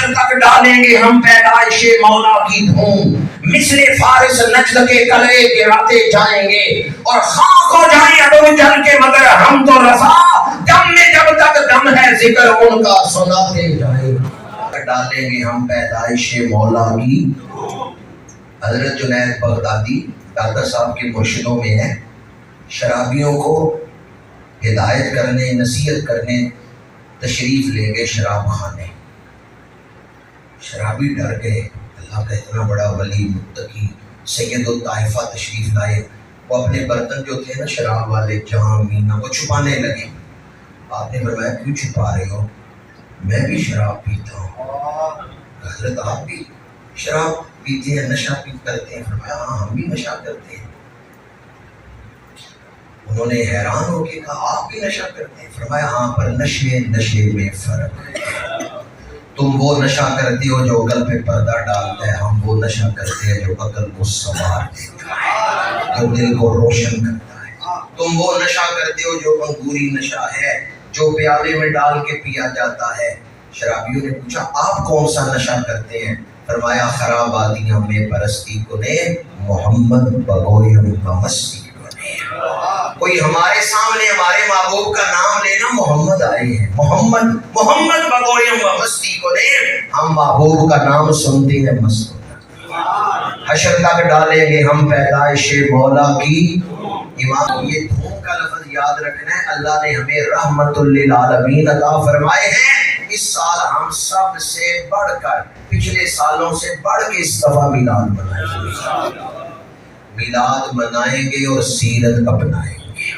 حشر تک ڈالیں گے ہم پیدائش مولا کی دھوم، مثل فارس نجد کے قلعے گراتے جائیں گے، اور خاک ہو جائیں ابو جہل کے مگر ہم تو رضا، دم میں جب تک دم ہے ذکر ان کا سناتے جائیں گے، ڈالیں گے ہم پیدائش مولا کی۔ حضرت جنید بغدادی داتا صاحب کے مرشدوں میں ہے، شرابیوں کو ہدایت کرنے نصیحت کرنے تشریف لے گئے شراب خانے، شرابی ڈر گئے، اللہ کا اتنا بڑا ولی متقی سید الطائفہ تشریف لائے، وہ اپنے برتن جو تھے نا شراب والے جام مینا وہ چھپانے لگے۔ آپ نے فرمایا کیوں چھپا رہے ہو؟ میں بھی شراب پیتا ہوں۔ حضرت آپ بھی شراب پیتے ہیں، نشہ کرتے ہیں؟ فرمایا ہاں ہم بھی نشہ کرتے ہیں۔ انہوں نے حیران ہو کے کہا آپ بھی نشہ کرتے ہیں؟ فرمایا ہاں، پر نشے میں فرق ہے، تم وہ نشہ کرتے ہو جو عقل پہ پردہ ڈالتا ہے، ہم وہ نشہ کرتے ہیں جو عقل کو سنوار دیتا ہے، جو دل کو روشن کرتا ہے۔ تم وہ نشہ کرتے ہو جو انگوری نشہ ہے، جو پیالے میں ڈال کے پیا جاتا ہے۔ شرابیوں نے پوچھا آپ کون سا نشہ کرتے ہیں؟ فرمایا خراب آدیاں میں پرستی کنے، محمد بگویم کا مستی کنے۔ کوئی ہمارے سامنے ہمارے محبوب کا نام لینا، محمد آئے ہیں، محمد بگویم کا مستی کنے، ہم محبوب کا نام سنتے ہیں مست ہوتا ہے۔ حشر تک ڈالیں گے ہم پیدائش مولا کی۔ امام یہ دھوم کا لفظ یاد رکھنا ہے، اللہ نے ہمیں رحمت للعالمین عطا فرمائے ہیں۔ اس سال ہم سب سے بڑھ کر پچھلے سالوں سے بڑھ کے اس دفعہ میلاد منائیں گے، میلاد منائیں گے اور سیرت اپنائیں گے۔